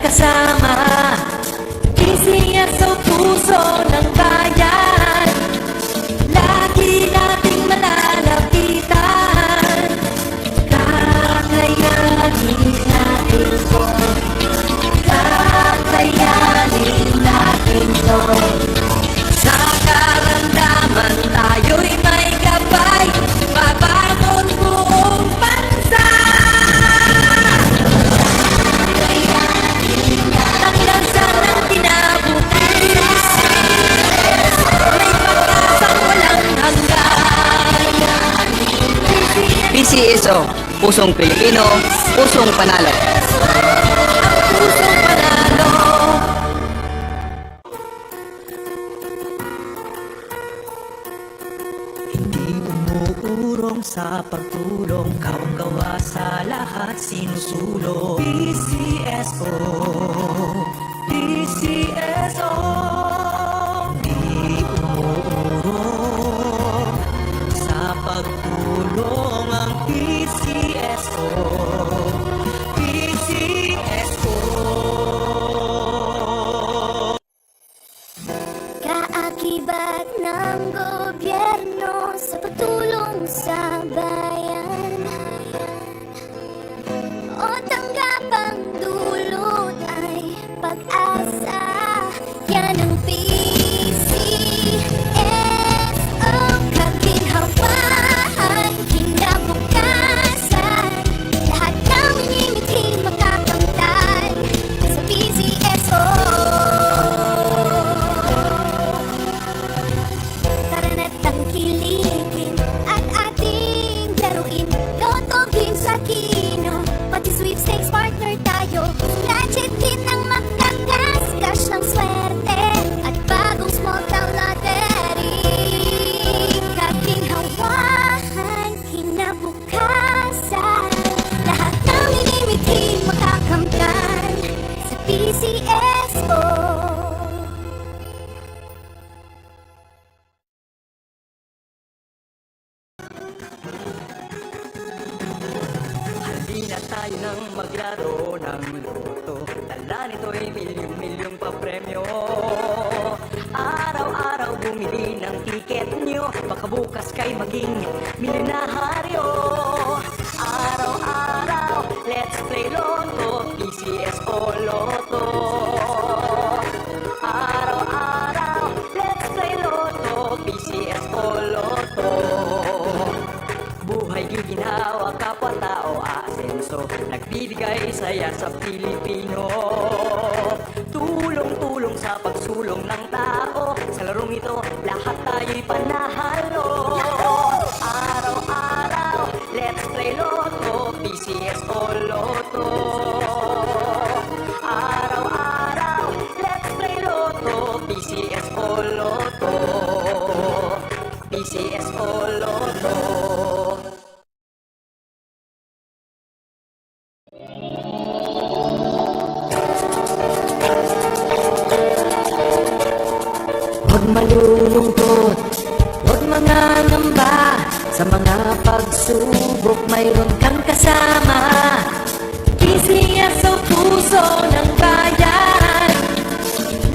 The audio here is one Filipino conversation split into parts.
kasama. Isiya sa puso ng bayan, lagi nating malalapitan. Kakayanin natin to, kakayanin natin to. Sa karamdaman tayo'y may gabay, babangon buong bansa. Ang lansa ng tinabukis, may pag-asang walang hanggan. PCSO, Pusong Pilipino, Pusong Panalo. Ang pusong panalo. Hindi umuurong sa pagtulong, kawang-gawa sa lahat sinusulong. PCSO, PCSO. Hindi umuurong sa pagtulong ang PCSO, PCSO. Kaakibat ng gobyerno sa pagtulong sa bayan, o tanggapang dulot ay pag-asa. Yan ang PCSO, kaginhawaan, kinabukasan. Lahat ng minimiting makakamtan sa PCSO. Tara na't tangkilikin at ating laruin. Lotto games sa kino, pati sweepstakes partner tayo. Gadget din ang makakas, cash ng swerte at bagong small town lottery. Kaginhawaan, kinabukasan. Lahat ng minimiting makakamtan sa PCSO. Halina tayo nang maglaro ng loto. Dala nito'y milyong-milyong pa-premyo. Araw-araw bumili ng tiket nyo, baka bukas kay maging milyonaryo. Araw-araw, let's play Lotto, PCSO Lotto. Araw-araw, let's play Lotto, PCSO Lotto. Buhay giginhawa, kapwa-tao aasenso, nagbibigay saya sa Pilipino. Tulong-tulong sa pagsulong ng tao, sa larong ito lahat tayo'y panahalo. Araw-araw, let's play Lotto, PCSO Lotto. Araw-araw, let's play Lotto, PCSO Lotto. PCSO Lotto. Huwag malulungkot, huwag mangangamba. Sa mga pagsubok mayroon kang kasama. Isiya sa puso ng bayan,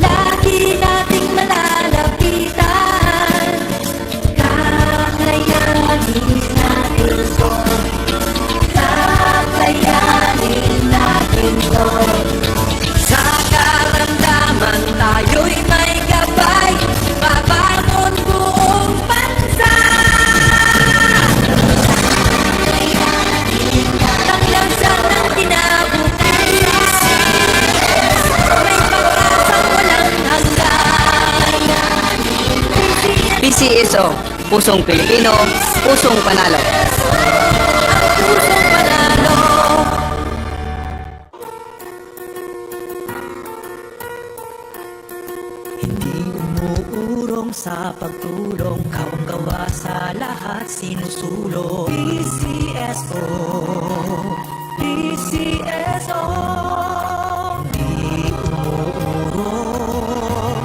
lagi nating malalapitan. Kakayanin natin to, kakayanin natin to. Sa karamdaman tayo'y may gabay, babangon buong bansa. Ang lansa ng tinabukis, may pag-asang walang hanggan. PCSO, Pusong Pilipino, Pusong Panalo. Ang pusong panalo. Hindi umuurong sa pagtulong, kawang-gawa sa lahat sinusulong. PCSO, PCSO. Hindi umuurong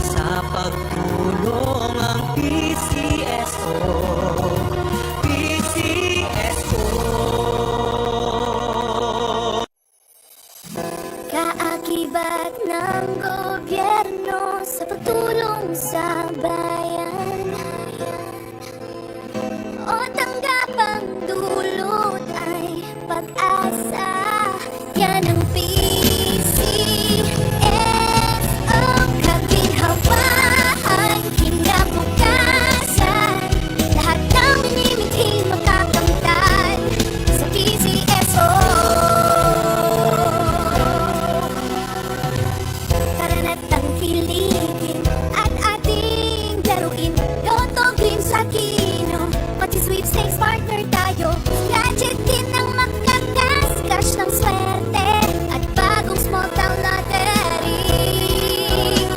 sa pagtulong ang PCSO, PCSO. Akibat ng gobyerno sa pagtulong sa bayan, o tanggapang dulot ay pag-asa. Yan ang PCSO, kaginhawaan, kinabukasan. Lahat ng minimiting makakamtan sa PCSO. Tara na't tangkilikin at ating laruin. Lotto, Greens at Kino, pati sweepstakes partner tayo. Gadget din ang makakas, cash ng swerte at bagong small town lottery.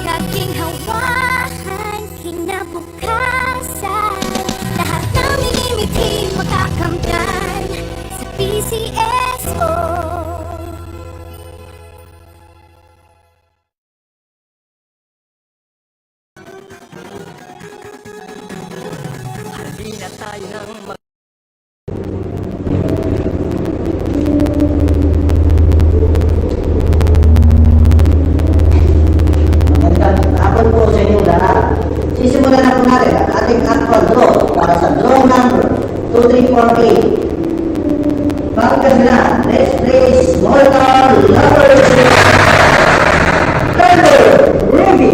Kaginhawahan, kinabukasan. Lahat ng minimiting makakamtan sa PCSO. Halina tayo ng Magandang hapon po sa inyong lahat. Sisimulan na po natin ang ating actual draw para sa draw number 2348. Bago kasi na, let's play small town lovers. Trevor Ruby.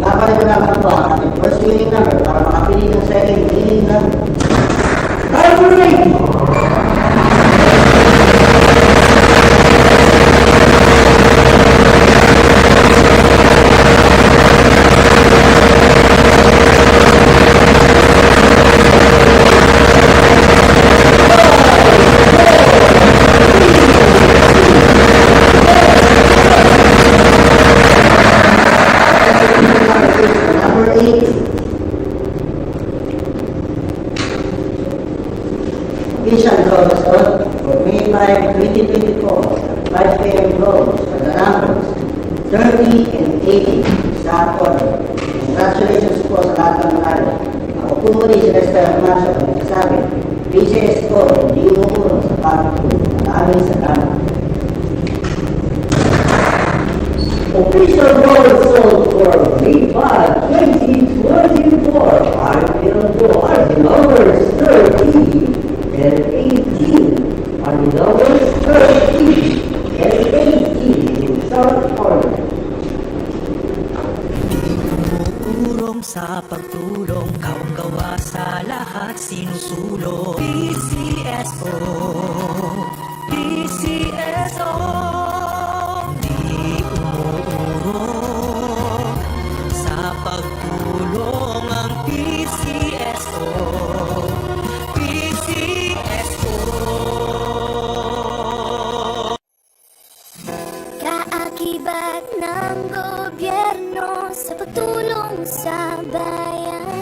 Babalik ko naman po ang ating first winning number para makapili ng second winning number. Trevor Ruby. Number 8. Official draw result for May 5, 2024. 5 p.m. draws for the numbers 30 and 80 sa order. Congratulations po sa lahat ng nanalo. Ako po muli si Lester Manso ang nagsasabi, PCS ko, hindi umuro sa pagpulo. Maraming salamat. Official draw result for May 5, 2024. Our final draw are the numbers 30 and 18. Are the numbers 30 and 18 in South order. Urong sa pagtulong, kawang gawa sa lahat,